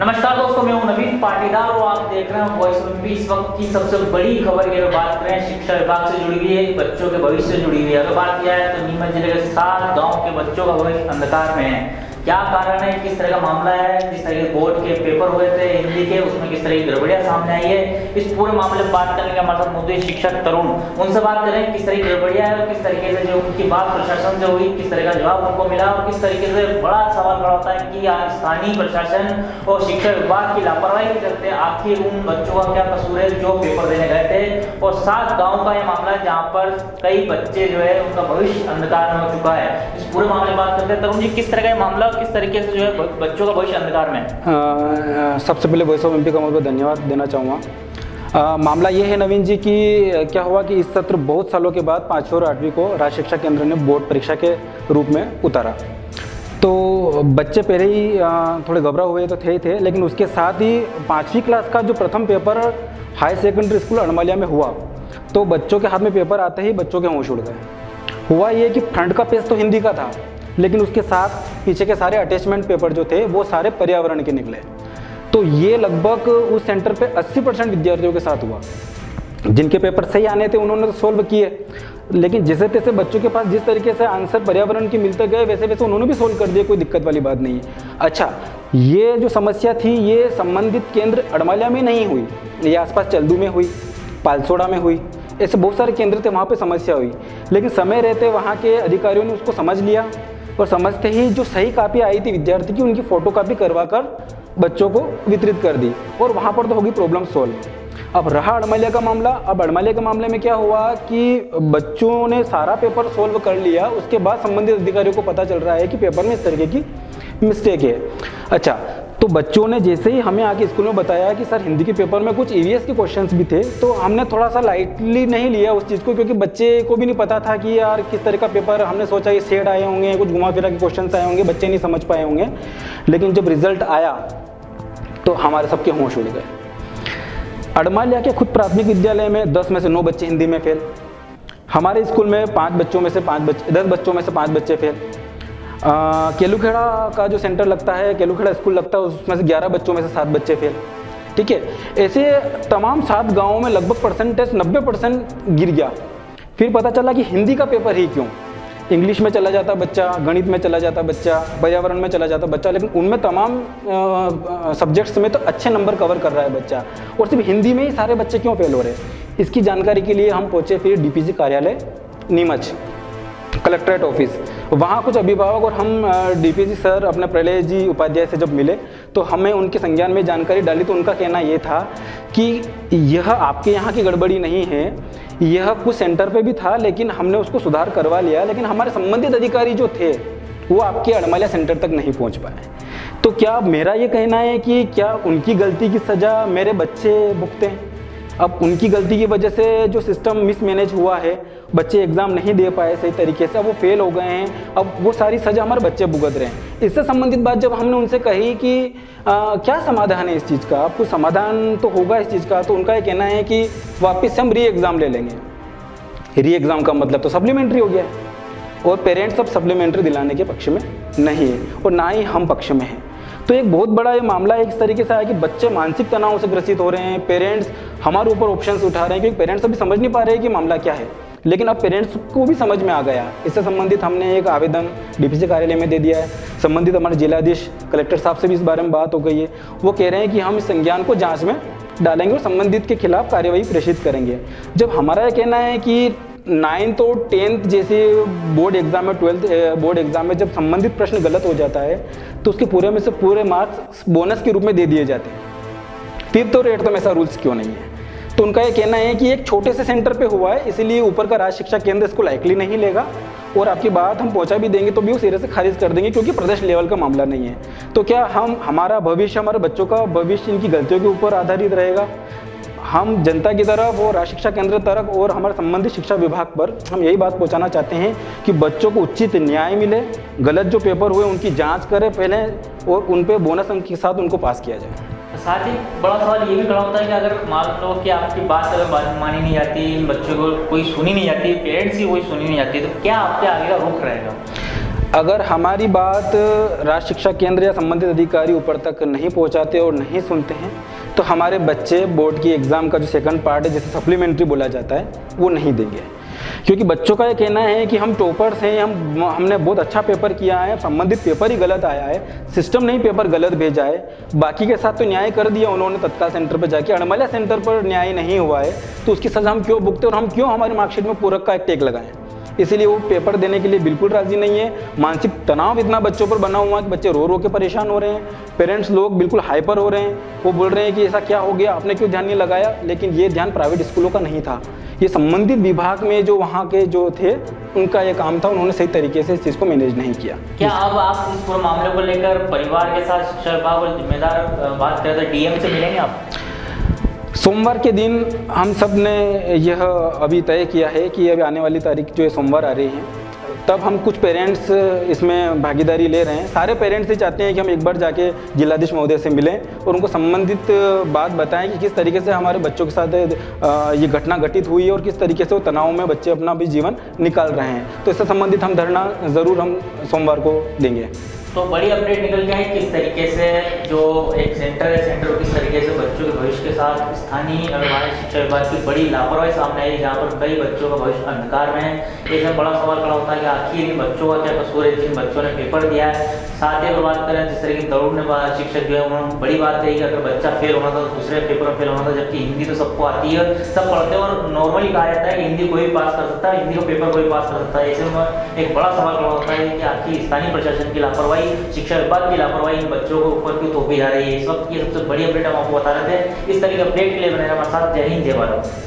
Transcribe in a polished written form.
नमस्कार दोस्तों, मैं हूं नवीन पाटीदार और आप देख रहे हैं वॉइस ऑफ एमपी। इस वक्त की सबसे बड़ी खबर की अगर बात करें, शिक्षा विभाग से जुड़ी हुई है, बच्चों के भविष्य से जुड़ी हुई है। अगर बात किया है तो नीमच जिले के 7 गांव के बच्चों का भविष्य अंधकार में है। क्या कारण है, किस तरह का मामला है, जिस तरह के बोर्ड के पेपर हुए थे हिंदी के, उसमें किस तरह की गड़बड़ियां सामने आई है, इस पूरे मामले में बात करने के हमारे साथ मौजूद शिक्षक तरुण, उनसे बात करें किस तरह की गड़बड़ियां है और किस तरीके से जो उनकी बात प्रशासन से हुई, किस तरह का जवाब उनको मिला और किस तरीके से बड़ा सवाल खड़ा होता है कि आज स्थानीय प्रशासन और शिक्षा विभाग की लापरवाही के चलते आखिर उन बच्चों का क्या कसूर है जो पेपर देने गए थे। और 7 गाँव का ये मामला है जहाँ पर कई बच्चे जो है उनका भविष्य अंधकार में हो चुका है। इस पूरे मामले में बात करते हैं। तरुण जी, किस तरह का मामला, किस तरीके से जो है बच्चों का भविष्य अंधकार में? सबसे पहले वॉइस ऑफ एमपी का मैं धन्यवाद देना चाहूँगा। मामला ये है नवीन जी कि क्या हुआ कि इस सत्र बहुत सालों के बाद 5वीं और 8वीं को राज्य शिक्षा केंद्र ने बोर्ड परीक्षा के रूप में उतारा। तो बच्चे पहले ही थोड़े घबरा हुए तो थे, लेकिन उसके साथ ही 5वीं क्लास का जो प्रथम पेपर हाई सेकेंडरी स्कूल अड़मालिया में हुआ, तो बच्चों के हाथ में पेपर आते ही बच्चों के होश उड़ गए। हुआ ये कि फ्रंट का पेज तो हिंदी का था, लेकिन उसके साथ पीछे के सारे अटैचमेंट पेपर जो थे वो सारे पर्यावरण के निकले। तो ये लगभग उस सेंटर पे 80% विद्यार्थियों के साथ हुआ। जिनके पेपर सही आने थे उन्होंने तो सोल्व किए, लेकिन जैसे तैसे बच्चों के पास जिस तरीके से आंसर पर्यावरण के मिलते गए वैसे वैसे उन्होंने भी सोल्व कर दिए, कोई दिक्कत वाली बात नहीं है। अच्छा, ये जो समस्या थी ये संबंधित केंद्र अड़मालिया में नहीं हुई, ये आसपास चल्दू में हुई, पालसोड़ा में हुई, ऐसे बहुत सारे केंद्र थे वहाँ पे समस्या हुई। लेकिन समय रहते वहाँ के अधिकारियों ने उसको समझ लिया और समझते ही जो सही कापी आई थी विद्यार्थी की, उनकी फ़ोटो कापी करवा कर बच्चों को वितरित कर दी और वहाँ पर तो होगी प्रॉब्लम सॉल्व। अब रहा अड़मालिया का मामला। अब अड़मालिया के मामले में क्या हुआ कि बच्चों ने सारा पेपर सोल्व कर लिया, उसके बाद संबंधित अधिकारियों को पता चल रहा है कि पेपर में इस तरीके की मिस्टेक है। अच्छा, तो बच्चों ने जैसे ही हमें आके स्कूल में बताया कि सर हिंदी के पेपर में कुछ ईवीएस के क्वेश्चंस भी थे, तो हमने थोड़ा सा लाइटली नहीं लिया उस चीज़ को, क्योंकि बच्चे को भी नहीं पता था कि यार किस तरह का पेपर। हमने सोचा ये सेट आए होंगे, कुछ घुमा फिरा के क्वेश्चंस आए होंगे, बच्चे नहीं समझ पाए होंगे। लेकिन जब रिजल्ट आया तो हमारे सबके होश उड़ गए। अड़मालिया के खुद प्राथमिक विद्यालय में 10 में से 9 बच्चे हिंदी में फेल। हमारे स्कूल में 10 बच्चों में से 5 बच्चे फेल। केलूखेड़ा का जो सेंटर लगता है, केलूखेड़ा स्कूल लगता है, उसमें से 11 बच्चों में से 7 बच्चे फेल। ठीक है, ऐसे तमाम 7 गाँवों में लगभग परसेंटेज 90% गिर गया। फिर पता चला कि हिंदी का पेपर ही क्यों, इंग्लिश में चला जाता बच्चा, गणित में चला जाता बच्चा, पर्यावरण में चला जाता बच्चा, लेकिन उनमें तमाम सब्जेक्ट्स में तो अच्छे नंबर कवर कर रहा है बच्चा, और सिर्फ हिंदी में ही सारे बच्चे क्यों फेल हो रहे हैं। इसकी जानकारी के लिए हम पहुँचे फिर डीपीसी कार्यालय नीमच, कलेक्ट्रेट ऑफिस। वहाँ कुछ अभिभावक और हम डीपीसी सर अपने प्रलय जी उपाध्याय से जब मिले तो हमें उनके संज्ञान में जानकारी डाली, तो उनका कहना ये था कि यह आपके यहाँ की गड़बड़ी नहीं है, यह कुछ सेंटर पे भी था लेकिन हमने उसको सुधार करवा लिया, लेकिन हमारे संबंधित अधिकारी जो थे वो आपके अड़मालिया सेंटर तक नहीं पहुँच पाए। तो क्या मेरा ये कहना है कि क्या उनकी गलती की सज़ा मेरे बच्चे भुगते हैं? अब उनकी गलती की वजह से जो सिस्टम मिसमैनेज हुआ है, बच्चे एग्ज़ाम नहीं दे पाए सही तरीके से, अब वो फेल हो गए हैं, अब वो सारी सज़ा हमारे बच्चे भुगत रहे हैं। इससे संबंधित बात जब हमने उनसे कही कि क्या समाधान है इस चीज़ का, आपको समाधान तो होगा इस चीज़ का, तो उनका ये कहना है कि वापस से हम री एग्ज़ाम ले लेंगे। री एग्ज़ाम का मतलब तो सप्लीमेंट्री हो गया है, और पेरेंट्स अब सप्लीमेंट्री दिलाने के पक्ष में नहीं है और ना ही हम पक्ष में हैं। तो एक बहुत बड़ा ये मामला इस तरीके से आया कि बच्चे मानसिक तनाव से ग्रसित हो रहे हैं, पेरेंट्स हमारे ऊपर ऑप्शंस उठा रहे हैं, क्योंकि पेरेंट्स अभी समझ नहीं पा रहे हैं कि मामला क्या है, लेकिन अब पेरेंट्स को भी समझ में आ गया। इससे संबंधित हमने एक आवेदन डीपीसी कार्यालय में दे दिया है। संबंधित हमारे जिलाधीश कलेक्टर साहब से भी इस बारे में बात हो गई है। वो कह रहे हैं कि हम इस संज्ञान को जाँच में डालेंगे और संबंधित के खिलाफ कार्यवाही प्रेषित करेंगे। जब हमारा यह कहना है कि 9th और 10th जैसे बोर्ड एग्जाम में, 12th बोर्ड एग्जाम में जब संबंधित प्रश्न गलत हो जाता है तो उसके पूरे में से पूरे मार्क्स बोनस के रूप में दे दिए जाते हैं। 5th और 8th में ऐसा रूल्स क्यों नहीं है? तो उनका ये कहना है कि एक छोटे से सेंटर पे हुआ है, इसलिए ऊपर का राज्य शिक्षा केंद्र इसको लाइकली नहीं लेगा, और आपकी बात हम पहुंचा भी देंगे तो भी वो सिरे से खारिज कर देंगे, क्योंकि प्रदेश लेवल का मामला नहीं है। तो क्या हमारा भविष्य, हमारे बच्चों का भविष्य इनकी गलतियों के ऊपर आधारित रहेगा? हम जनता की तरफ और राज्य शिक्षा केंद्र तरफ और हमारे संबंधित शिक्षा विभाग पर हम यही बात पहुंचाना चाहते हैं कि बच्चों को उचित न्याय मिले, गलत जो पेपर हुए उनकी जांच करें पहले और उन पे बोनस अंक के साथ उनको पास किया जाए। साथ ही बड़ा सवाल ये भी खड़ा होता है कि अगर मान लो कि आपकी बात अगर मानी नहीं जाती, बच्चों को कोई सुनी नहीं जाती, पेरेंट्स ही कोई सुनी नहीं जाती, तो क्या आपके आगे का रुख रहेगा? अगर हमारी बात राज्य शिक्षा केंद्र या संबंधित अधिकारी ऊपर तक नहीं पहुंचाते और नहीं सुनते हैं तो हमारे बच्चे बोर्ड की एग्ज़ाम का जो सेकंड पार्ट है, जिसे सप्लीमेंट्री बोला जाता है, वो नहीं देंगे। क्योंकि बच्चों का ये कहना है कि हम टॉपर्स हैं, हमने बहुत अच्छा पेपर किया है, संबंधित पेपर ही गलत आया है, सिस्टम ने ही पेपर गलत भेजा है, बाकी के साथ तो न्याय कर दिया उन्होंने तत्काल सेंटर पर जाके, अड़मला सेंटर पर न्याय नहीं हुआ है, तो उसकी सज़ा हम क्यों भुगते और हम क्यों हमारी मार्कशीट में पूरक का एक टेक लगाएं। इसीलिए वो पेपर देने के लिए बिल्कुल राज़ी नहीं है। मानसिक तनाव इतना बच्चों पर बना हुआ है कि बच्चे रो रो के परेशान हो रहे हैं, पेरेंट्स लोग बिल्कुल हाइपर हो रहे हैं, वो बोल रहे हैं कि ऐसा क्या हो गया, आपने क्यों ध्यान नहीं लगाया। लेकिन ये ध्यान प्राइवेट स्कूलों का नहीं था, ये संबंधित विभाग में जो वहाँ के जो थे उनका ये काम था, उन्होंने सही तरीके से इस चीज़ को मैनेज नहीं किया। क्या अब आप इस पूरे मामले को लेकर परिवार के साथ शिक्षा विभाग और जिम्मेदार बात करें तो डीएम से मिलेंगे आप? सोमवार के दिन हम सब ने यह अभी तय किया है कि अभी आने वाली तारीख जो है सोमवार आ रही है, तब हम कुछ पेरेंट्स इसमें भागीदारी ले रहे हैं। सारे पेरेंट्स ही चाहते हैं कि हम एक बार जाके जिलाधीश महोदय से मिलें और उनको संबंधित बात बताएं कि किस तरीके से हमारे बच्चों के साथ ये घटना घटित हुई है और किस तरीके से वो तनाव में बच्चे अपना भी जीवन निकाल रहे हैं। तो इससे संबंधित हम धरना ज़रूर हम सोमवार को देंगे। तो बड़ी अपडेट निकल के आई किस तरीके से जो एक सेंटर है, सेंटर को किस तरीके से बच्चों के भविष्य के साथ स्थानीय हमारे शिक्षा विभाग की बड़ी लापरवाही सामने आई, जहाँ पर कई बच्चों का भविष्य अंधकार में है। एक बड़ा सवाल खड़ा होता है कि आखिर इन बच्चों का क्या कसूर है जिन बच्चों ने पेपर दिया है। साथ ही अगर बात करें जिस तरह की दौड़ने शिक्षक जो है उन्होंने बड़ी बात है कि अगर बच्चा फेल होना था तो दूसरे पेपर में फेल होना था, जबकि हिंदी तो सबको आती है, सब पढ़ते हैं और नॉर्मली कहा जाता है कि हिंदी कोई भी पास कर सकता है, हिंदी का पेपर कोई पास कर सकता है। ऐसे में एक बड़ा सवाल खड़ा होता है कि आखिर स्थानीय प्रशासन की लापरवाही, शिक्षा विभाग की लापरवाही इन बच्चों को ऊपर क्यों थोपी जा रही है। इस वक्त की सबसे बड़ी अपडेट हम आपको बता रहे थे। इस तरह के अपडेट के लिए बने हमारे साथ। जय हिंद, जय भारत।